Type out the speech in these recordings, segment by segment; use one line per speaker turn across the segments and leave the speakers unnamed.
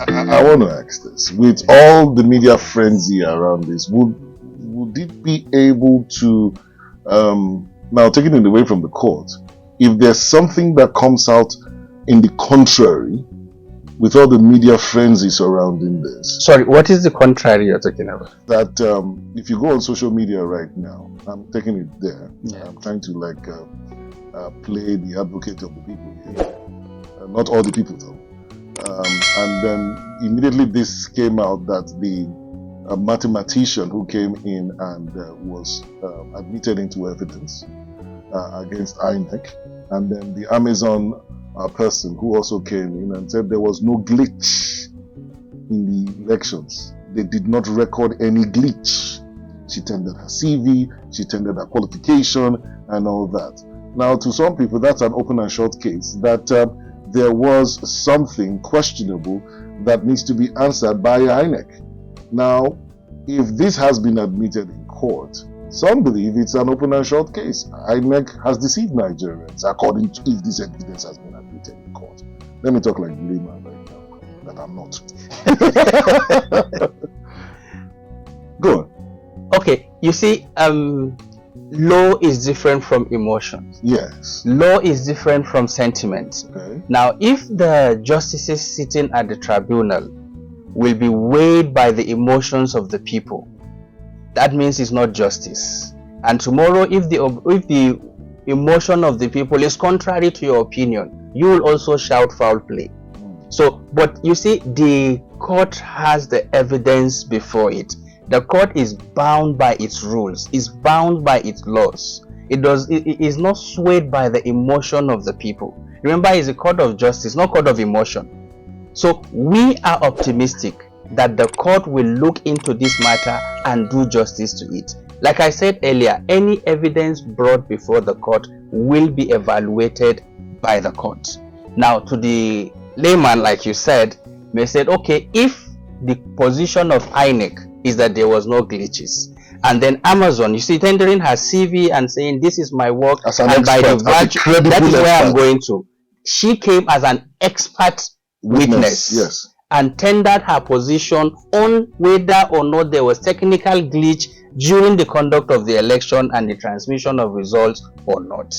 I want to ask this. With all the media frenzy around this, would it be able to, now taking it away from the court, if there's something that comes out in the contrary, with all the media frenzy surrounding this?
Sorry, what is the contrary you're talking about?
That if you go on social media right now, I'm taking it there.
Yeah.
I'm trying to play the advocate of the people here. Not all the people though. And then immediately this came out that the mathematician who came in and was admitted into evidence against INEC, and then the Amazon person who also came in and said there was no glitch in the elections. They did not record any glitch. She tendered her CV, she tendered her qualification and all that. Now to some people that's an open and short case, that there was something questionable that needs to be answered by INEC. Now, if this has been admitted in court, some believe it's an open and short case. INEC has deceived Nigerians according to if this evidence has been admitted in court. Let me talk like layman right now, that I'm not. Go on.
Okay, you see, law is different from emotions.
Yes.
Law is different from sentiment.
Okay.
Now, if the justices sitting at the tribunal will be weighed by the emotions of the people, that means it's not justice. And tomorrow, if the emotion of the people is contrary to your opinion, you will also shout foul play. So, but you see, the court has the evidence before it. The court is bound by its rules, is bound by its laws. It is not swayed by the emotion of the people. Remember, it's a court of justice, not court of emotion. So we are optimistic that the court will look into this matter and do justice to it. Like I said earlier, any evidence brought before the court will be evaluated by the court. Now, to the layman, like you said, may say, okay, if the position of INEC is that there was no glitches, and then Amazon, you see, tendering her CV and saying this is my work, and by the virtue, that is where I'm going to. She came as an expert witness,
yes,
and tendered her position on whether or not there was technical glitch during the conduct of the election and the transmission of results or not.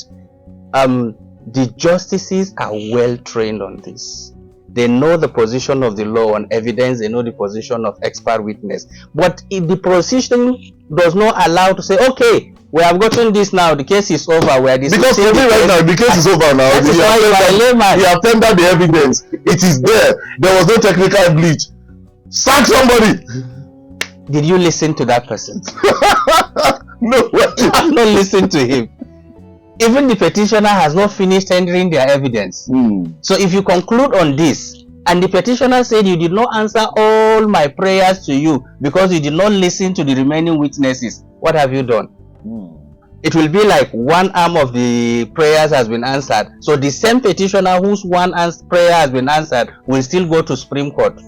The justices are well trained on this. They know the position of the law on evidence, they know the position of expert witness. But if the position does not allow to say, okay, we have gotten this now, the case is over. We are
because for me right now, the case is over now.
That is why you are a layman.
You have tendered the evidence. It is there. There was no technical glitch. Sack somebody.
Did you listen to that person?
No.
You have not listened to him. Even the petitioner has not finished tendering their evidence. So if you conclude on this, and the petitioner said you did not answer all my prayers to you because you did not listen to the remaining witnesses, what have you done? It will be like one arm of the prayers has been answered. So the same petitioner whose one prayer has been answered will still go to Supreme Court,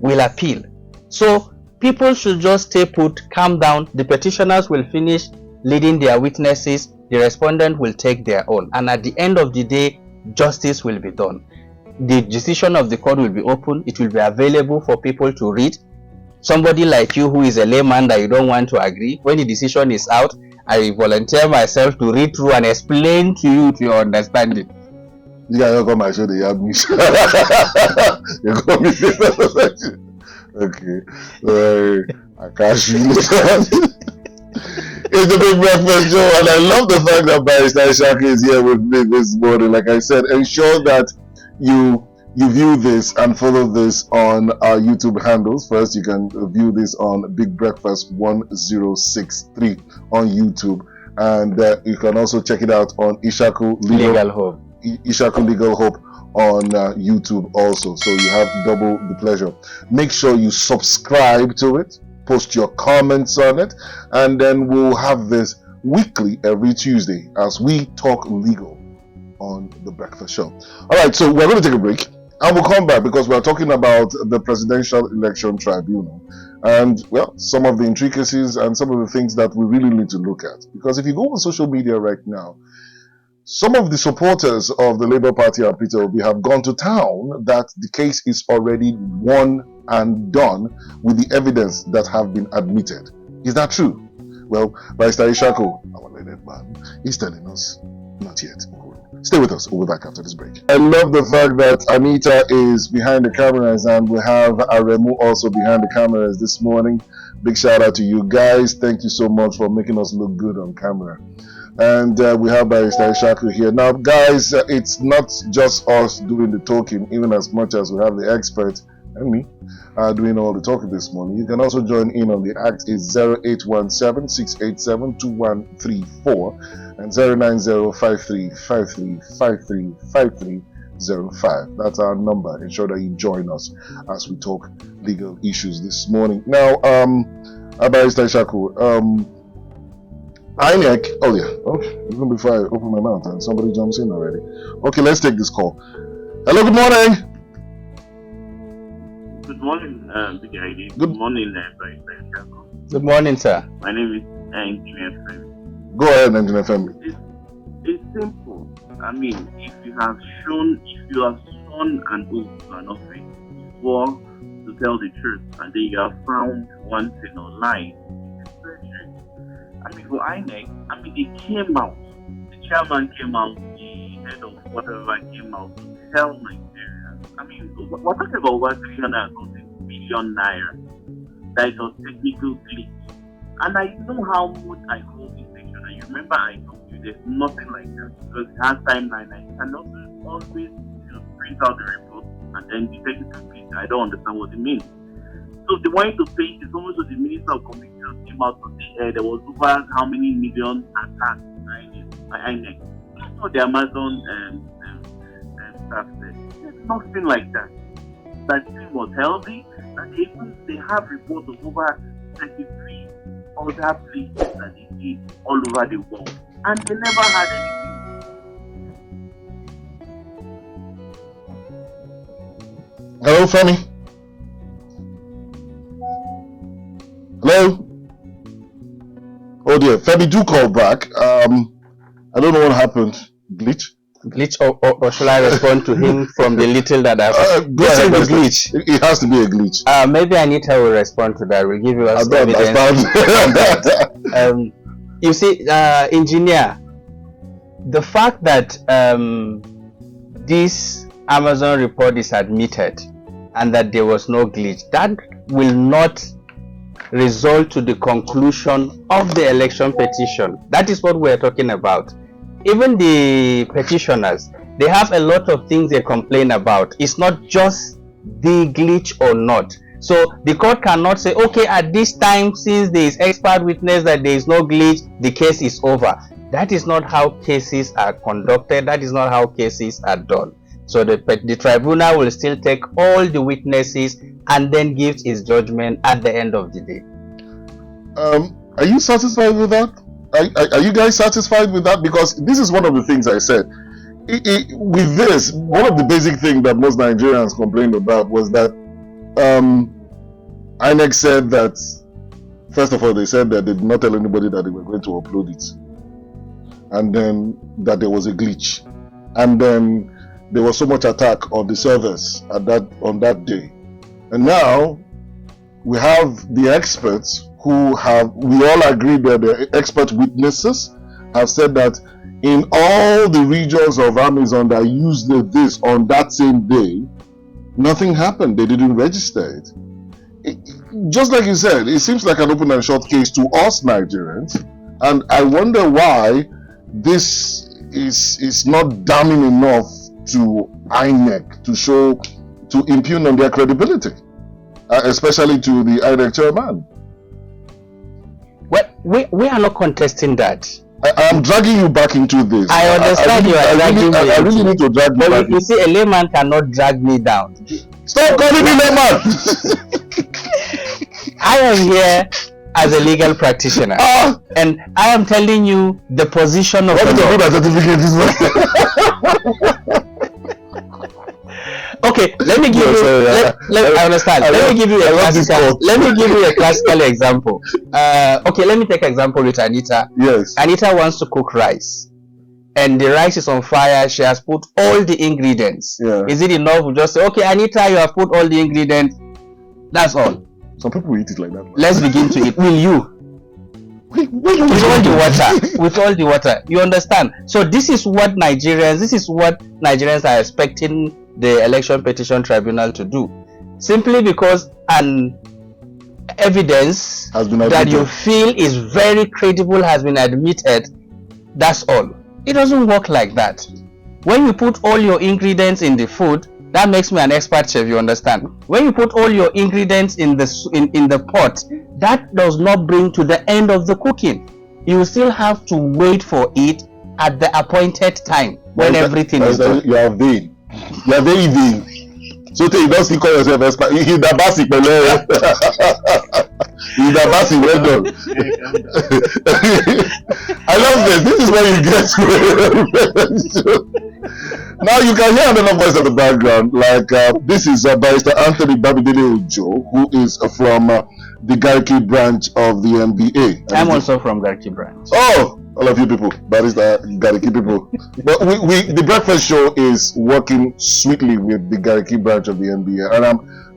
will appeal. So people should just stay put, calm down. The petitioners will finish leading their witnesses. The respondent will take their own, and at the end of the day, justice will be done. The decision of the court will be open. It will be available for people to read. Somebody like you who is a layman that you don't want to agree, when the decision is out, I volunteer myself to read through and explain to you to your understanding.
You gotta come and show the yam. Okay. I can't shoot. It's the Big Breakfast Show, and I love the fact that Barrister Shaki is here with me this morning. Like I said, ensure that you view this and follow this on our YouTube handles. First, you can view this on Big Breakfast 1063 on YouTube, and you can also check it out on Ishaku Legal Hope. Ishaku Legal Hope on YouTube also. So you have double the pleasure. Make sure you subscribe to it. Post your comments on it, and then we'll have this weekly every Tuesday as we talk legal on the Breakfast Show. All right, so we're going to take a break and we'll come back because we're talking about the Presidential Election Tribunal and, well, some of the intricacies and some of the things that we really need to look at. Because if you go on social media right now, some of the supporters of the Labour Party and Peter Obi have gone to town that the case is already won and done with the evidence that have been admitted. Is that true? Well, Barrister Ishako, our learned man, is telling us not yet. Stay with us. We'll be back after this break. I love the fact that Anita is behind the cameras and we have Aremu also behind the cameras this morning. Big shout out to you guys. Thank you so much for making us look good on camera. And we have Barrister Ishako here. Now, guys, it's not just us doing the talking, even as much as we have the expert and me doing all the talking this morning. You can also join in on the act. Is 0817-687-2134 and 09053535305. That's our number. Ensure that you join us as we talk legal issues this morning. Now, Barrister Ishako, INEC, even before I open my mouth and somebody jumps in already. Okay, let's take this call. Hello, good morning.
Good morning, Big ID. Good morning, Barrister Ishako.
Good morning, sir.
My name is Engineer Femi.
Go ahead, Engineer Femi.
It's simple. I mean, if you have sworn an oath to an office, you swore to tell the truth, and then you are found wanting or lying, it's perjury. I mean, for INEC, they came out. The chairman came out, the head of whatever came out to tell Nigerians. We're talking about over 340 billion naira. That is a technical glitch. And I know how much I hold this section. And you remember I told you there's nothing like that because it has timeline. I cannot always print out the report and then the technical glitch. I don't understand what it means. So they wanted to pay it. It's almost like the Minister of Communications came out to say there was over how many million attacks by INEC. That's what the Amazon staff said. There's nothing like that. That thing was healthy, and they have reports of over 33 other places that they did all over the world, and they never had anything.
Hello, Femi. Hello. Oh dear, Femi, do call back. I don't know what happened. Glitch
or shall I respond to him from the little that I've
go ahead, the glitch. It has to be a glitch.
Maybe Anita will respond to that. We'll give you evidence. You see, engineer, the fact that this Amazon report is admitted and that there was no glitch, that will not result to the conclusion of the election petition. That is what we're talking about. Even the petitioners, they have a lot of things they complain about. It's not just the glitch or not. So the court cannot say, okay, at this time, since there is expert witness that there is no glitch, the case is over. That is not how cases are conducted. That is not how cases are done. So the tribunal will still take all the witnesses and then give its judgment at the end of the day.
Are you satisfied with that? Are you guys satisfied with that? Because this is one of the things I said. With this, one of the basic things that most Nigerians complained about was that INEC said that, first of all, they said that they did not tell anybody that they were going to upload it, and then that there was a glitch, and then there was so much attack on the servers on that day, and now we have the experts who we all agree that the expert witnesses have said that in all the regions of Amazon that used this on that same day, nothing happened. They didn't register it. Just like you said, it seems like an open and short case to us Nigerians, and I wonder why this is not damning enough to INEC to impugn on their credibility, especially to the INEC chairman.
Well, we are not contesting that.
I am dragging you back into this.
I understand you are dragging me.
I really need to drag you back.
You see, a layman cannot drag me down.
Stop calling me layman!
I am here as a legal practitioner, and I am telling you the position of the law. Okay, let me give you. I understand. Let me give you a classical example. Okay, let me take example with Anita.
Yes.
Anita wants to cook rice, and the rice is on fire, she has put all the ingredients.
Yeah.
Is it enough to just say, okay, Anita, you have put all the ingredients? That's all.
Some people eat it like that.
Let's begin to eat. Will you? With all the water. With all the water. You understand? So this is what Nigerians are expecting the Election Petition Tribunal to do. Simply because an evidence
Has been
that
admitted.
you feel is very credible has been admitted, that's all. It doesn't work like that. When you put all your ingredients in the food, that makes me an expert chef, you understand? When you put all your ingredients in the pot, that does not bring to the end of the cooking. You still have to wait for it at the appointed time when everything is done.
You are vain. You are very vain. So you don't still call yourself expert. He's the basic, he's the basic. Well done. I love this. This is where you get to. Now you can hear another voice in the background. Like this is Barrister Anthony Babidele Ojo, who is from the Garki branch of the NBA.
I'm also from Garki branch.
Oh, all of you people, Barrister Garki people. But the breakfast show is working sweetly with the Garki branch of the NBA, and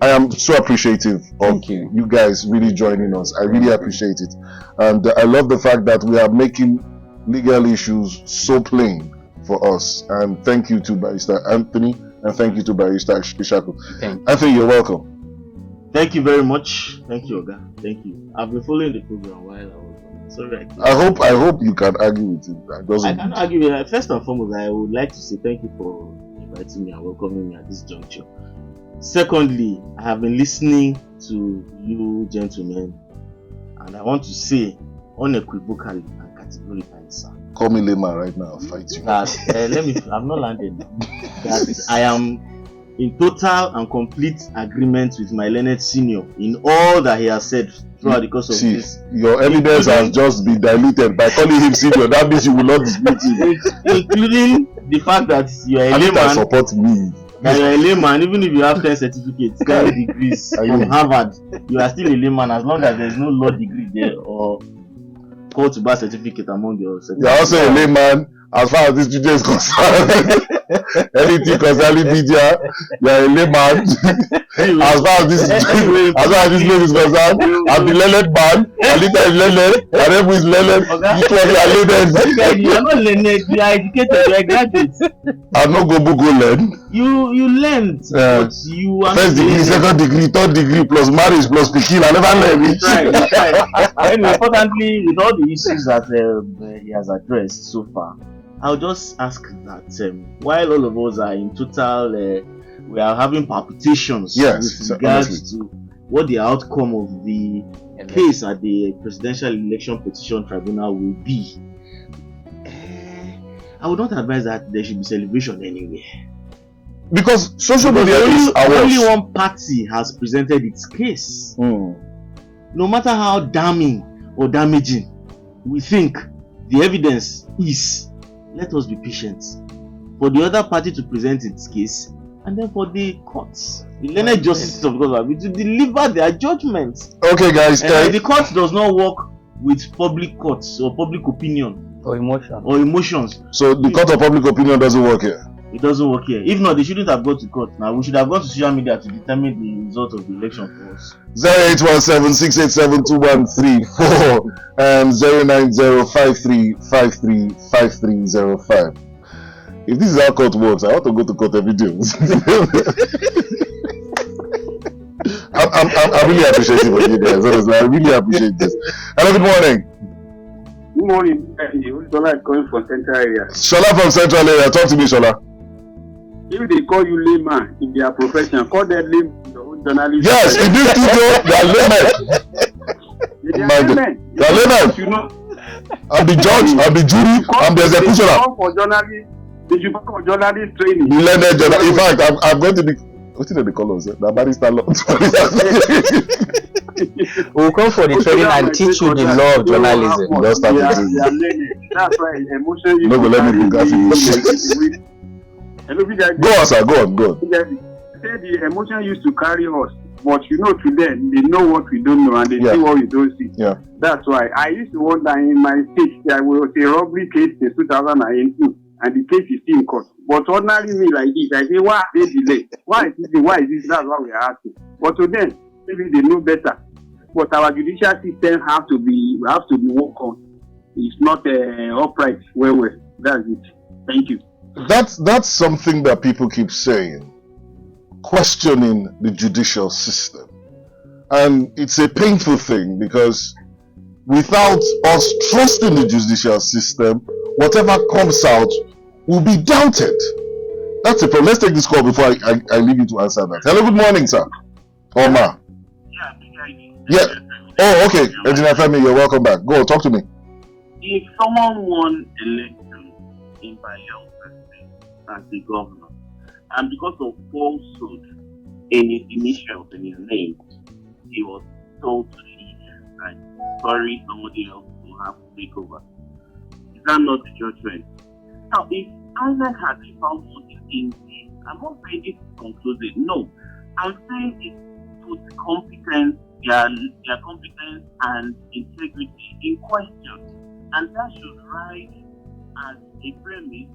I am so appreciative of you guys really joining us. I really appreciate it, and I love the fact that we are making legal issues so plain for us. And thank you to Barrister Anthony, and thank you to Barrister Ishaku. Anthony, you're welcome.
Thank you very much. Thank you, Oga. Thank you. I've been following the program while I was on. Sorry.
I hope you can argue with it.
I can't argue with it. First and foremost, I would like to say thank you for inviting me and welcoming me at this juncture. Secondly, I have been listening to you gentlemen, and I want to say unequivocally and categorically, sir.
Call me layman right now, I'll fight you.
That I'm not landing now. That I am in total and complete agreement with my learned senior in all that he has said throughout the course of this.
Your evidence has just been diluted by calling him senior. That means you will not dispute him.
Including the fact that you are a layman.
Support me.
That you are a layman, even if you have 10 certificates, 10 degrees from Harvard, you are still a layman as long as there is no law degree there or call to bar certificate among your certificates.
You are also a layman as far as this studio is concerned. Anything concerning media, you are a layman. As far as this place is concerned, I'm the learned man. Alita is learned. Arebu is learned. Each one are learned.
You are not learned. You are educated. You are graduate.
I'm not going to go learn.
You learned, but you are
first degree, second degree, third degree, plus marriage, plus pikin. I never learned it.
Right. Anyway, importantly, with all the issues that he has addressed so far, I'll just ask that while all of us are in total, we are having palpitations with regards to what the outcome of the case at the Presidential Election Petition Tribunal will be. I would not advise that there should be celebration anywhere.
Because social media is
only one party has presented its case. No matter how damning or damaging we think the evidence is, let us be patient for the other party to present its case, and then for the courts, the learned justices of God, to deliver their judgments.
Okay, guys.
The court does not work with public courts or public opinion
or
emotions.
So the court of public opinion doesn't work here.
It doesn't work here. If not, they shouldn't have gone to court. Now we should have gone to social media to determine the result of the election for us.
0817-687-2134 and 090-5353-5305. If this is how court works, I want to go to court every day. I'm really appreciative of you guys. Honestly, I really appreciate this. Hello, good morning.
Good morning. Shola is calling from Central Area.
Shola from Central Area. Talk to me, Shola.
If they call you layman in their profession, call them layman in your own journalism.
Yes, in this studio, they are laymen.
They are laymen.
They are laymen.
You know,
I'm the judge, I'm the jury, I'm the executioner.
They should come for journalist training.
The learned journalist. In fact, I'm going to be. What did they call us? The barrister law.
We'll come for the training and teach you the law of journalism.
That's
why emotion.
No, but let me go. Go on, sir. Go on.
Say the emotion used to carry us, but you know, today they know what we don't know and they see what we don't see.
Yeah.
That's why I used to wonder in my state there was a robbery case in 2018, and the case is still in court. But ordinarily me like this, I say, why are they delayed? Why is this? Why is this? That's what we are asking. But to them, maybe they know better. But our judicial system have to be worked on. It's not upright. Well. That's it. Thank you.
That's something that people keep saying, questioning the judicial system. And it's a painful thing because without us trusting the judicial system, whatever comes out will be doubted. That's a problem. Let's take this call before I leave you to answer that. Hello, good morning, sir. Oma. Yeah. Oh, okay. Engineer Femi, you're welcome back. Go, talk to me.
If someone won election in Bayelsa as the governor, and because of falsehood in his initials in his name, he was told to leave and bury somebody else to have to take over. Is that not the judgment? Now, if Isaac had been found guilty in this, I'm not saying this is conclusive. No, I'm saying it puts competence, their competence and integrity in question, and that should rise as a premise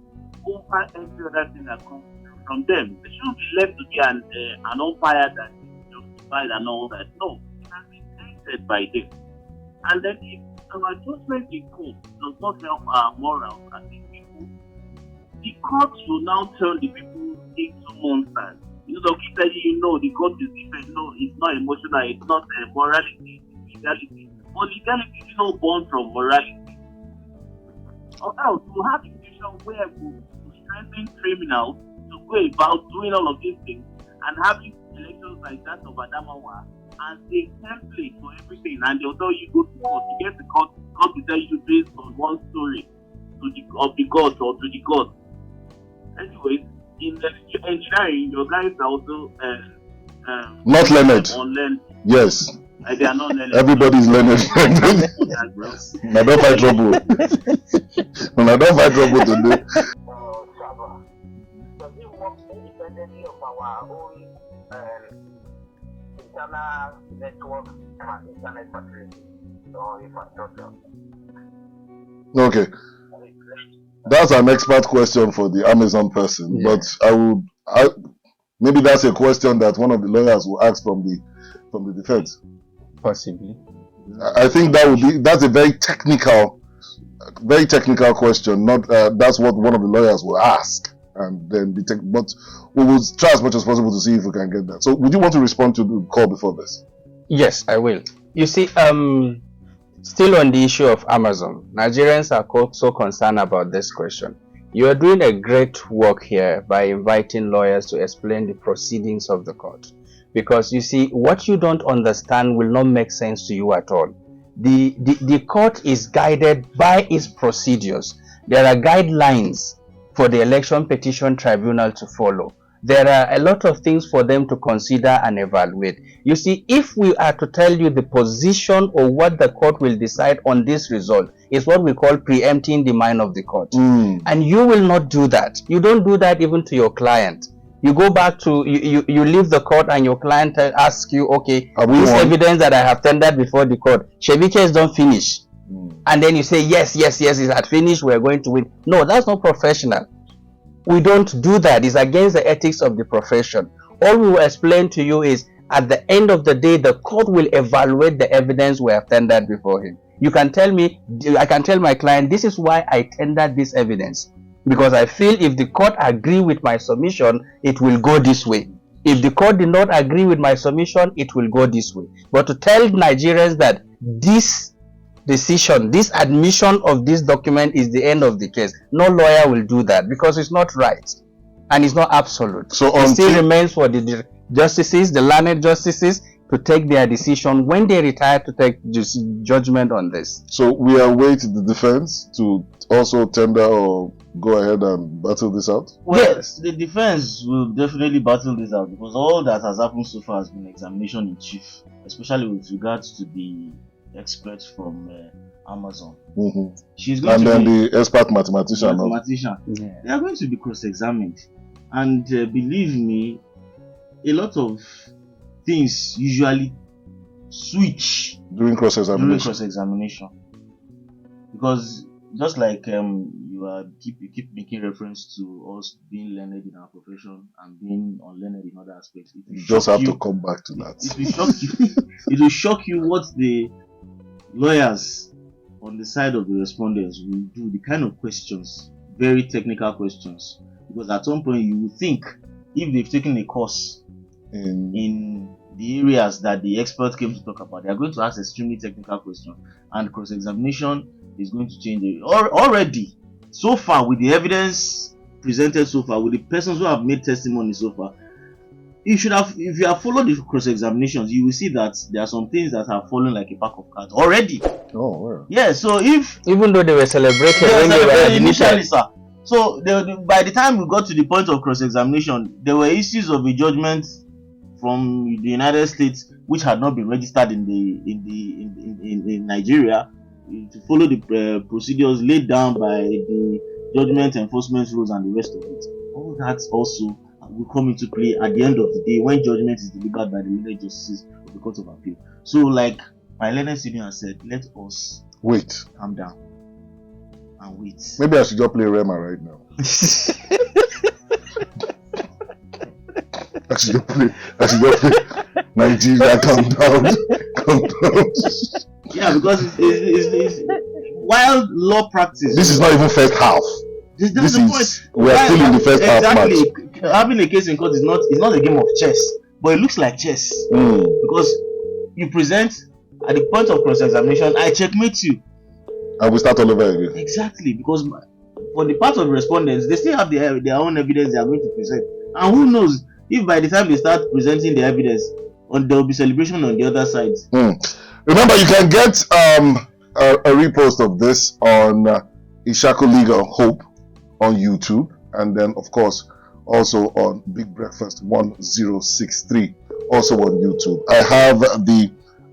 over every other thing that comes from them. They shouldn't be left to be an umpire that is justified and all that. No, it has been tainted by them. And then if our judgment in court does not help our morals as a people, the court will now turn the people into monsters. You know, keep telling you, no, the court is different. No, it's not emotional. It's not morality. It's legality. But legality is not born from morality. Or else we'll have a situation where we'll strengthen criminals to go about doing all of these things and having elections like that of Adamawa and a template for everything, and they'll tell you go to court. You get the court to tell you based on one story of the gods or to the gods. Anyways, in the engineering, your guys are also
not learned.
Unlearned.
Yes.
They are not learned.
Everybody's learned. I don't fight trouble. When I don't fight trouble today.
Does it work independently of our own internal network and internet facility or infrastructure?
Okay. That's an expert question for the Amazon person, but maybe that's a question that one of the lawyers will ask from the defense.
Possibly.
I think that's a very technical question. Not that's what one of the lawyers will ask, and then but we will try as much as possible to see if we can get that. So, would you want to respond to the call before this?
Yes, I will. You see, still on the issue of Amazon, Nigerians are so concerned about this question. You are doing a great work here by inviting lawyers to explain the proceedings of the court. Because you see, what you don't understand will not make sense to you at all. The court is guided by its procedures. There are guidelines for the Election Petition Tribunal to follow. There are a lot of things for them to consider and evaluate. You see, if we are to tell you the position or what the court will decide on this result, is what we call preempting the mind of the court. And you will not do that. You don't do that even to your client. You go back to, you leave the court and your client asks you, okay, this evidence that I have tendered before the court, Shebi case don't finish. And then you say, yes, it had finished, we're going to win. No, that's not professional. We don't do that. It's against the ethics of the profession. All we will explain to you is, at the end of the day, the court will evaluate the evidence we have tendered before him. You can tell me, I can tell my client, this is why I tendered this evidence. Because I feel if the court agree with my submission, it will go this way. If the court did not agree with my submission, it will go this way. But to tell Nigerians that this decision, this admission of this document is the end of the case, no lawyer will do that, because it's not right and it's not absolute. So it still remains for the justices, the learned justices, to take their decision when they retire to take judgment on this.
So we await the defense to also tender or go ahead and battle this out?
Well, yes, the defense will definitely battle this out, because all that has happened so far has been examination in chief, especially with regards to the experts from Amazon. She's going
and then the expert mathematician.
They are going to be cross-examined, and believe me, a lot of things usually during cross-examination, because just like you you keep making reference to us being learned in our profession and being unlearned in other aspects.
You just have to come back to that.
It will shock you. It will shock you what the lawyers on the side of the respondents will do. The kind of questions, very technical questions, because at some point you will think if they've taken a course in the areas that the experts came to talk about, they are going to ask extremely technical questions, and cross-examination is going to change it. Already, so far, with the evidence presented so far, with the persons who have made testimony so far, if you have followed the cross-examinations, you will see that there are some things that have fallen like a pack of cards already.
Oh, well.
Yeah, so if
even though they were celebrated when they were
initially, sir. So by the time we got to the point of cross-examination, there were issues of a judgment from the United States which had not been registered in Nigeria to follow the procedures laid down by the judgment enforcement rules and the rest of it. All that also will come into play at the end of the day when judgment is delivered by the learned justices of the Court of Appeal. So, like my learned senior has said, let us
wait,
calm down and wait.
Maybe I should just play Rema right now. I should just play Nigeria, calm down.
Yeah, because it's wild law practice.
This is not even first half.
That's the point.
We are still in the first half match.
Having a case in court is not a game of chess, but it looks like chess because you present at the point of cross-examination, I checkmate you,
and we start all over again.
Exactly, because for the part of the respondents, they still have their own evidence they are going to present, and who knows if by the time they start presenting the evidence, there will be celebration on the other side.
Remember, you can get a repost of this on Ishaku Legal Hope on YouTube, and then of course also on Big Breakfast 1063 also on YouTube. I have the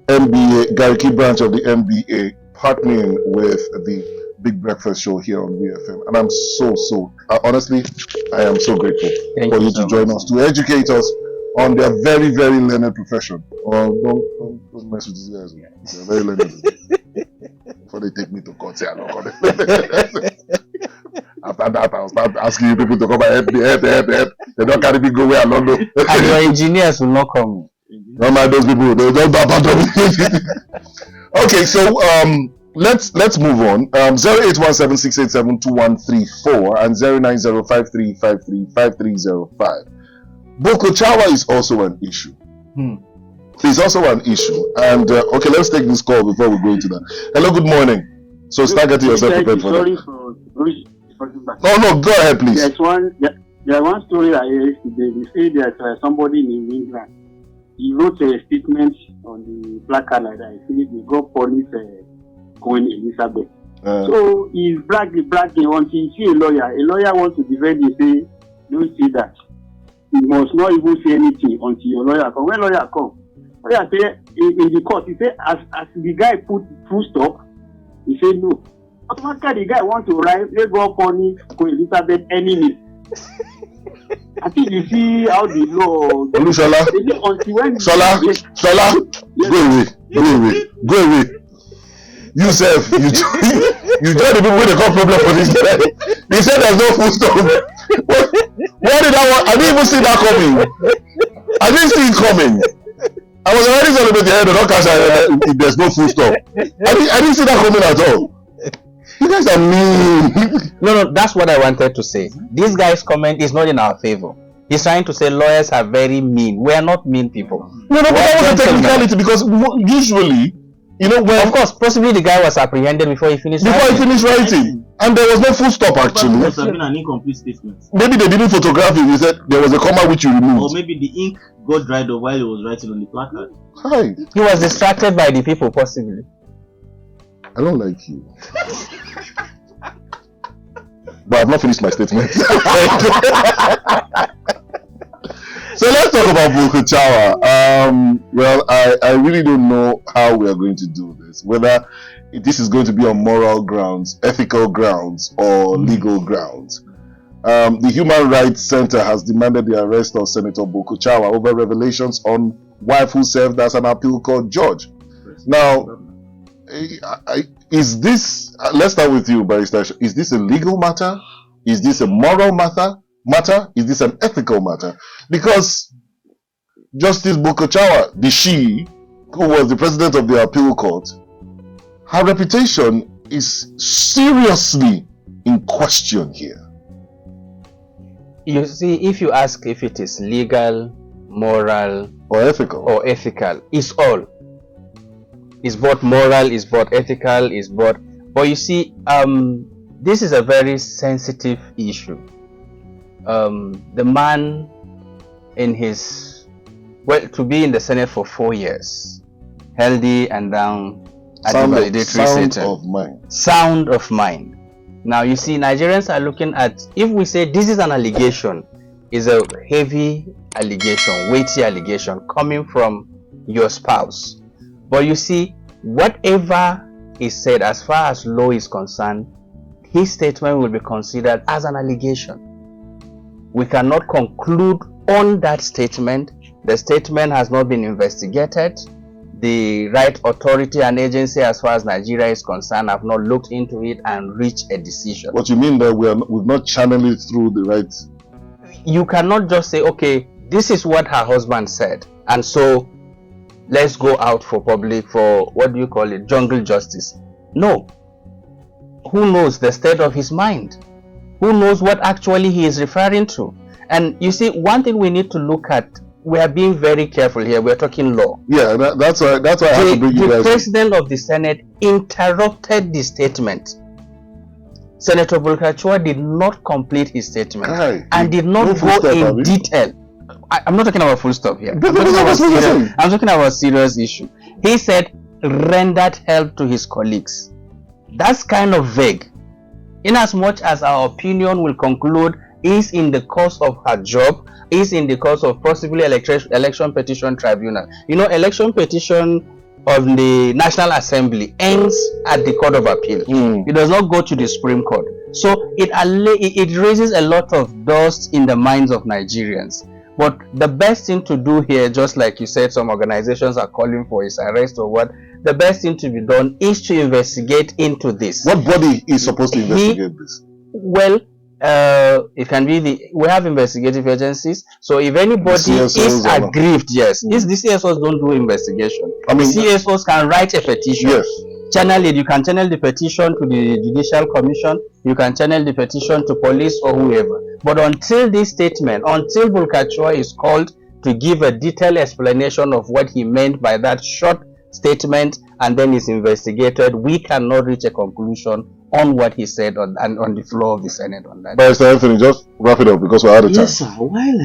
MBA Gariki branch of the MBA partnering with the Big Breakfast show here on VFM, and I'm so honestly I am so grateful for you to join us to educate us on their very learned profession. Don't mess with these guys. They're very learned. Before they take me to court, say I don't got it. After that, I'll start asking you people to come and help me. They don't carry me go where I don't know.
And your engineers will not come.
Don't mind those people. They don't abandon me. Okay, so let's move on. 081768722134 and 09053535305. Boko Chawa is also an issue. It's also an issue. And okay, let's take this call before we go into that. Hello, good morning. So start getting yourself prepared for that. No, go ahead, please.
There's one story I heard yesterday. They say that somebody in England, he wrote a statement on the placard like that. He said, "We go police Queen Elizabeth." So he's bragging until he see a lawyer. A lawyer wants to defend him, say, "Don't say that. You must not even say anything until your lawyer comes." When lawyer comes, lawyer say in the court, he said, as the guy put full stop, he said no. Automatically, the guy want to write, "Let's go punish Queen Elizabeth enemy." I think you see how the law.
Shola, go away. You self, you join the people with the got problem for this guy. He said there's no full stop. What did I want? I didn't even see that coming. I didn't see it coming. I was already celebrating the head of cash. There's no full stop. I didn't see that coming at all. You guys are mean.
No, that's what I wanted to say. This guy's comment is not in our favor. He's trying to say lawyers are very mean. We are not mean people.
No, but that was a technicality because usually, when
of course, possibly the guy was apprehended before he finished
writing, and there was no full stop actually.
It must have been an incomplete statement.
Maybe they didn't photograph it. They said there was a comma which you removed.
Or maybe the ink got dried up while he was writing on the placard.
Hi.
He was distracted by the people, possibly.
I don't like you. But I've not finished my statement. So let's talk about Boko Chawa. Well, I really don't know how we are going to do this. Whether this is going to be on moral grounds, ethical grounds, or legal grounds. The Human Rights Center has demanded the arrest of Senator Boko Chawa over revelations on wife who served as an appeal court judge. Now, is this, let's start with you, Barrister, is this a legal matter? Is this a moral matter? Is this an ethical matter? Because Justice Bokochawa, the she, who was the president of the appeal court, her reputation is seriously in question here.
You see, if you ask if it is legal, moral,
Or ethical.
it's all. It's both moral, it's both ethical, it's both. But you see, this is a very sensitive issue. The man in his, to be in the Senate for 4 years, healthy and down at the validatory sound of mind. Now you see, Nigerians are looking at, if we say this is an allegation, is a heavy allegation, weighty allegation coming from your spouse. But you see, whatever is said, as far as law is concerned, his statement will be considered as an allegation. We cannot conclude on that statement. The statement has not been investigated. The right authority and agency, as far as Nigeria is concerned, have not looked into it and reached a decision.
What you mean that we've not channeled it through the right?
You cannot just say, okay, this is what her husband said, and so let's go out for what do you call it, jungle justice. No. Who knows the state of his mind? Who knows what actually he is referring to? And you see, one thing we need to look at, we are being very careful here. We're talking law.
Yeah, that's why I have to bring you guys.
The president of the Senate interrupted the statement. Senator Bulkachua did not complete his statement and did not go in detail. I'm not talking about full stop here. I'm talking about a serious issue. He said rendered help to his colleagues. That's kind of vague. In as much as our opinion will conclude is in the course of her job, is in the course of possibly election petition tribunal. You know, election petition of the National Assembly ends at the Court of Appeal. It does not go to the Supreme Court. So it raises a lot of dust in the minds of Nigerians. But the best thing to do here, just like you said, some organizations are calling for his arrest or what, the best thing to be done is to investigate into this.
What body is supposed to investigate this?
Well, it can be we have investigative agencies. So if anybody is aggrieved, yes, the CSOs don't do investigation. I mean, CSOs can write a petition.
Yes.
Channel it. You can channel the petition to the Judicial Commission. You can channel the petition to police or whoever. But until this statement, until Bulkachua is called to give a detailed explanation of what he meant by that short statement and then is investigated, we cannot reach a conclusion on what he said on the floor of the Senate on that.
Barrister Anthony, just wrap it up because we're out of time.
Yes, sir. While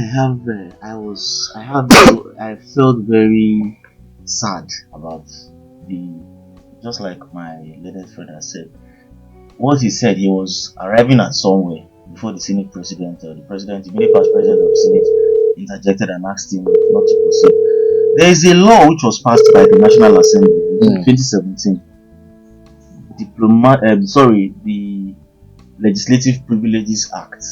I felt very sad about just like my latest friend has said. What he said, he was arriving at somewhere before the Senate president or the immediate past president of the Senate interjected and asked him not to proceed. There is a law which was passed by the National Assembly in 2017. The Legislative Privileges Act.